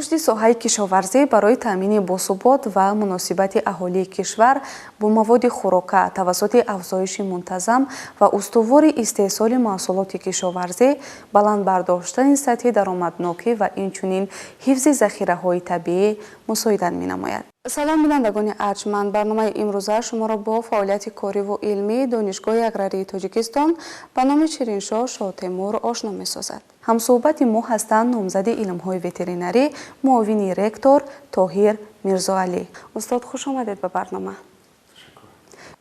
рушди соҳаи кишоварзӣ барои таъмини босубот ва муносибати аҳолии кишвар бо маводи хӯрока тавассути афзоиши мунтазам ва устувори истеҳсоли маҳсулоти кишоварзӣ, баланд бардоштани сатҳи даромаднокӣ ва инчунин ҳифзи захираҳои табиӣ мусоидат менамояд. салом бинандагони арҷманд, барномаи имрӯза шуморо бо фаъолияти кориву илмии Донишгоҳи аграрии Тоҷикистон ба номи Шириншоҳ Шоҳтемур ошно месозад. ҳамсӯҳбати мо ҳастанд номзади илмҳои ветеринарӣ, муовини ректор Тоҳир Мирзоалӣ. Устод, хуш омадед ба барнома.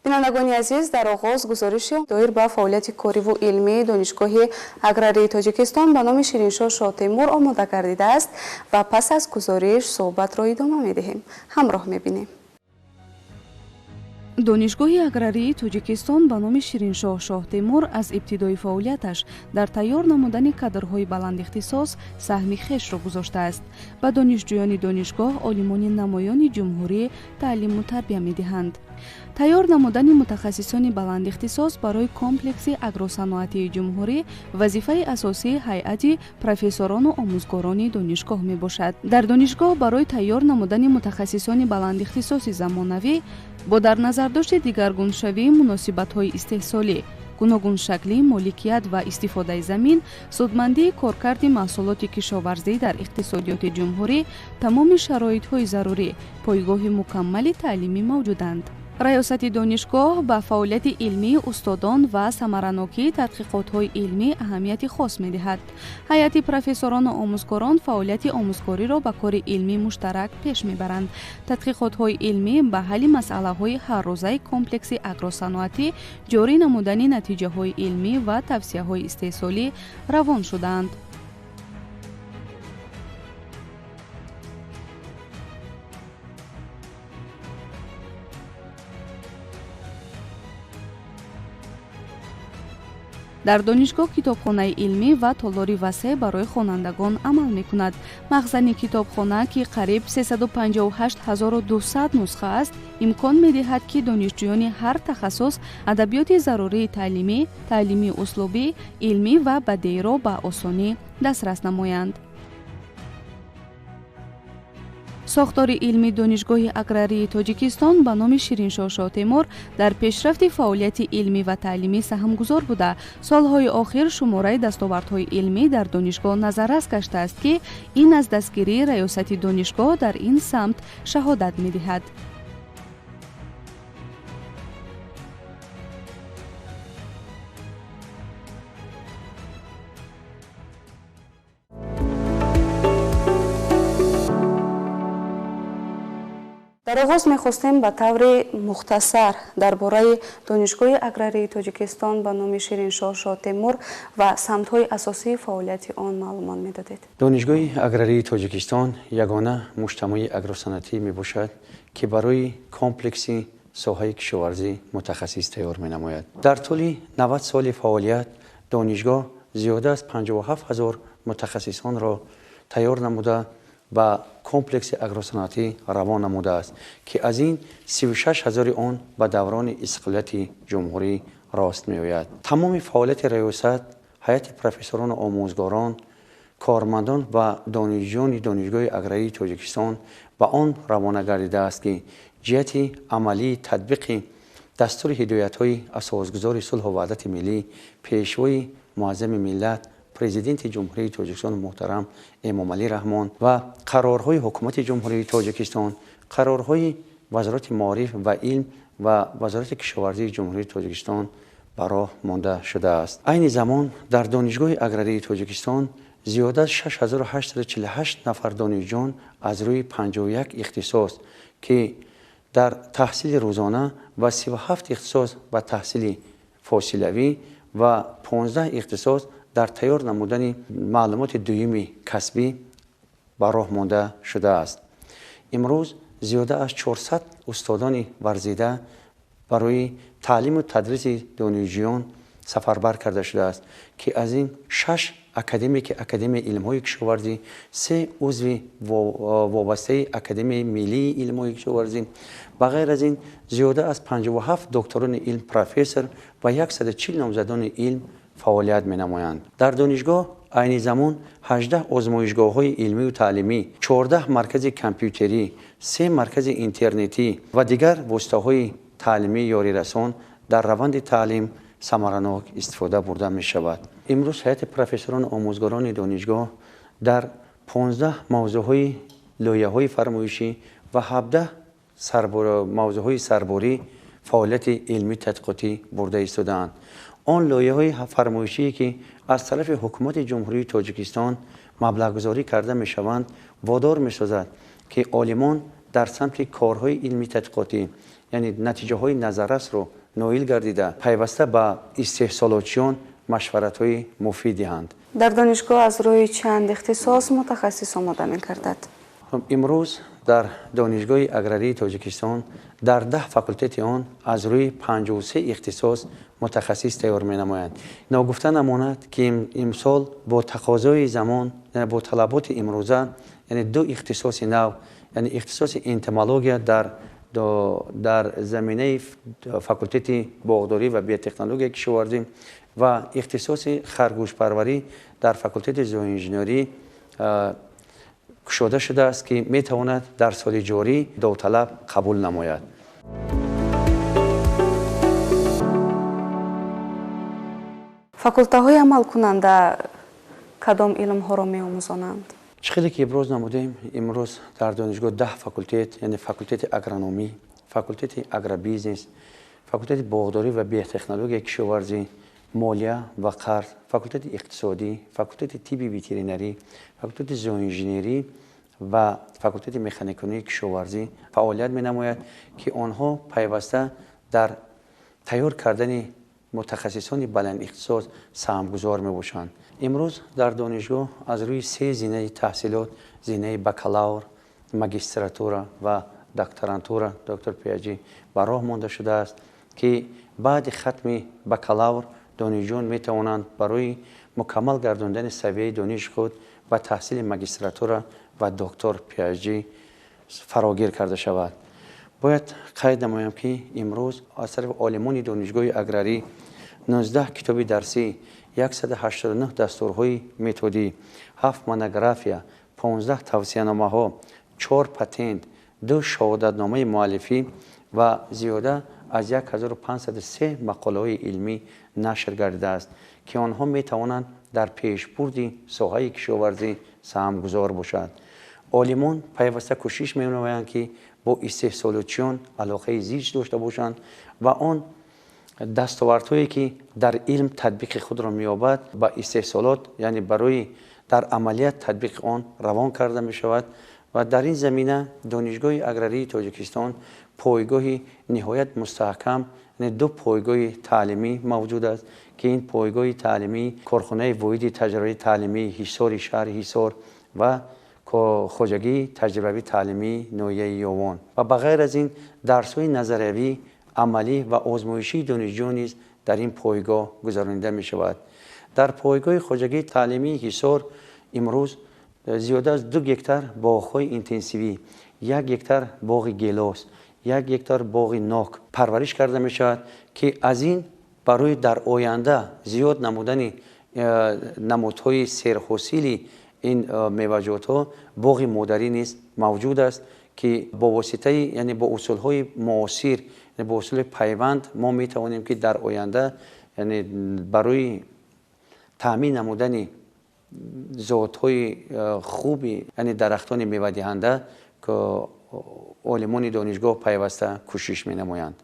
бинандагони азиз, дар оғоз гузориши доир ба фаъолияти кориву илмии Донишгоҳи аграрии Тоҷикистон ба номи Шириншоҳ Шоҳтемур омода гардидааст ва пас аз гузориш суҳбатро идома медиҳем. ҳамроҳ мебинем. Донишгоҳи аграрии Тоҷикистон ба номи Шириншоҳ Шоҳтемур аз ибтидои фаъолияташ дар тайёр намудани кадрҳои баландихтисос саҳми хешро гузоштааст. Ба донишҷӯёни донишгоҳ олимони намоёни ҷумҳурӣ таълиму тарбия медиҳанд. тайёр намудани мутахассисони баландихтисос барои комплекси агросаноатии ҷумҳурӣ вазифаи асосии ҳайати профессорону омӯзгорони донишгоҳ мебошад. дар донишгоҳ барои тайёр намудани мутахассисони баландихтисоси замонавӣ бо дар назардошти дигаргуншавии муносибатҳои истеҳсолӣ, гуногуншаклии моликият ва истифодаи замин, судмандии коркарди маҳсулоти кишоварзӣ дар иқтисодиёти ҷумҳурӣ, тамоми шароитҳои зарурӣ, пойгоҳи мукаммали таълимӣ мавҷуданд. раёсати донишгоҳ ба фаъолияти илмии устодон ва самаранокии тадқиқотҳои илмӣ аҳамияти хос медиҳад. ҳайати профессорону омӯзгорон фаъолияти омӯзгориро ба кори илмӣ муштарак пеш мебаранд. тадқиқотҳои илмӣ ба ҳалли масъалаҳои ҳаррӯзаи комплекси агросаноатӣ, ҷорӣ намудани натиҷаҳои илмӣ ва тавсияҳои истеҳсолӣ равон шудаанд. дар донишгоҳ китобхонаи илмӣ ва толори васеъ барои хонандагон амал мекунад. махзани китобхона, ки қариб 358,200 нусха аст, имкон медиҳад, ки донишҷӯёни ҳар тахассус адабиёти зарурии таълимӣ, таълимии услубӣ, илмӣ ва бадеиро ба осонӣ дастрас намоянд. сохтори илми Донишгоҳи аграрии Тоҷикистон ба номи Шириншоҳ Шоҳтемур дар пешрафти фаъолияти илмӣ ва таълимӣ саҳмгузор буда, солҳои охир шумораи дастовардҳои илмӣ дар донишгоҳ назаррас гаштааст, ки ин аз дастгирии раёсати донишгоҳ дар ин самт шаҳодат медиҳад. дар оғоз мехостем ба таври мухтасар дар бораи Донишгоҳи аграрии Тоҷикистон ба номи Шириншоҳ Шоҳтемур ва самтҳои асосии фаъолияти он маълумот медодед. Донишгоҳи аграрии Тоҷикистон ягона муҷтамаи агросанъатӣ мебошад, ки барои комплекси соҳаи кишоварзӣ мутахассис тайёр менамояд. дар тӯли 90 соли фаъолият донишгоҳ зиёда аз 57,000 мутахассисонро тайёр намуда ба комплекси агросаноатӣ равон намудааст, ки аз ин 36,000 он ба даврони истиқлолияти ҷумҳурӣ рост меояд. тамоми фаъолияти раёсат, ҳайати профессорону омӯзгорон, кормандон ва донишҷӯёни Донишгоҳи аграрии Тоҷикистон ба он равона гардидааст, ки ҷиҳати амалии татбиқи дастури ҳидоятҳои асосгузори сулҳу ваҳдати миллӣ, пешвои муаззами миллат президенти ҷумҳурии Тоҷикистон муҳтарам Эмомалӣ Раҳмон ва қарорҳои ҳукумати ҷумҳурии Тоҷикистон, қарорҳои вазорати маориф ва илм ва вазорати кишоварзии ҷумҳурии Тоҷикистон ба роҳ монда шудааст. айни замон дар Донишгоҳи аграрии Тоҷикистон зиёда аз 6848 нафар донишҷӯён аз рӯи 51 ихтисос, ки дар таҳсили рӯзона ва 37 ихтисос ба таҳсили фосилавӣ ва 15 ихтисос дар тайёр намудани маълумоти дуюми касбӣ ба роҳ монда шудааст. имрӯз зиёда аз 400 устодони варзида барои таълиму тадриси донишҷӯён сафарбар карда шудааст, ки аз ин 6 академияи илмҳои кишоварзӣ, 3 узви вобастаи академияи миллии илмҳои кишоварзӣ, ба ғайр аз ин зиёда аз 57 докторони илм профессор ва 140 номзадони илм фаъолият менамоянд. дар донишгоҳ عین زمان 18 آزمایشگاه‌های علمی و تعلیمی، 14 مرکز کامپیوتری، 3 مرکز اینترنتی و دیگر واسطه‌های تعلیمی یاری رسان در روند تعلیم ثمرناک استفاده برده می شود. امروز هیئت پروفسوران آموزگاران دانشگاه در 15 موضوعهای لایحه‌های فرمایشی و 17 موضوعهای سرباری فعالیت علمی تحقیقاتی برده ایستاده‌اند. آن لایحه‌های فرمایشی که از طرف حکومت جمهوری تاجیکستان مبلغ گذاری کرده می شوند وادار می سازد که عالمان در سمت کارهای علمی تحقیقاتی یعنی نتیجه های نظررس رو نایل گردیده پیوسته به استحصالاتچیان مشورت‌های مفید دهند. در دانشگاه از روی چند اختصاص متخصص آماده می گردد؟ امروز در دانشگاه اگراری تاجیکستان در 10 فاکولته آن از روی 53 اختصاص متخصص تیار می نمایند. ناگفته نماند که امسال با تقاضای زمان یعنی با طلبات امروزه یعنی 2 اختصاص نو یعنی اختصاص انتمولوژی در زمینه فاکولته باغداری و بیوتکنولوژی کشاورزی و اختصاص خرگوش پروری در فاکولته زوانژنری گشوده شده است که می تواند در سال جاری داوطلب قبول نماید. فاکولته های عمل کننده کدام علم ها را می آموزانند؟ چقدر که ابراز نمودیم امروز در دانشگاه 10 فاکولته یعنی فاکولته اگرونومی، فاکولته اگربیزنس، فاکولته باغداری و بیوتکنولوژی کشاورزی، مالیه و قرض، فاکولته اقتصادی، فاکولته طب وترینری، فاکولته زوانژنری و فاکولته مکانیکی کشاورزی فعالیت می نماید که آنها پیوسته در تیار کردن متخصصان بلند اختصاص سهمگذار می باشند. امروز در دانشگاه از روی 3 زینه تحصیلات، زینه بکالور، ماجستراتورا و دکترانتورا دکتر پی‌اچ‌دی به راه مانده شده است که بعد ختم بکالور دانشجویان می توانند برای مکمل گرداندن سویه دانش خود و تحصیل ماجستراتورا و دکتر پی‌اچ‌دی فراگیر کرده شود. باید قید نمایم که امروز از طرف عالمان دانشگاه اگراری 19 کتاب درسی، 189 دستورهای متدی، 7 مونوگرافیا، 15 توصیه‌نامه ها، 4 پتنت، 2 شهادتنامه مؤلفی و زیاده از 1503 مقاله های علمی نشر گردیده است که آنها می توانند در پیشبرد ساحه کشاورزی سهمگذار باشد. عالمان پیوسته کوشش می نمایند که با استحصالاتچیان علاقه زیست داشته باشند و آن دستاوردهایی که در علم تطبیق خود را می‌یابد با استحصالات یعنی برای در عملیات تطبیق آن روان کرده می شود و در این زمینه دانشگاه اگراری تاجیکستان پایگاه نهایت مستحکم یعنی 2 پایگاه تعلیمی موجود است که این پایگاه تعلیمی کارخانه واحد تجربه تعلیمی حصار شهر حصار و خواجگی تجربی تعلیمی ناحیه یاوان و بغیر از این درس‌های نظریوی، عملی و آزمایشی دانشجویان نیز در این پایگاه گذرانیده می شود. در پایگاه خواجگی تعلیمی حصار امروز زیاده از 2 هکتار باغ‌های اینتنسیوی، 1 هکتار باغ گیلاس، 1 هکتار باغ ناک پرورش کرده می شود که از این برای در آینده زیاد نمودن نمودهای سرحاصلی این میوه‌جات ها باغ مادری نیز موجود است که با واسطه یعنی با اصول‌های معاصر یعنی با اصول پیوند ما می توانیم که در آینده یعنی برای تامین نمودن ذات‌های خوبی یعنی درختان میوه دهنده که عالمان دانشگاه پیوسته کوشش می نمایند.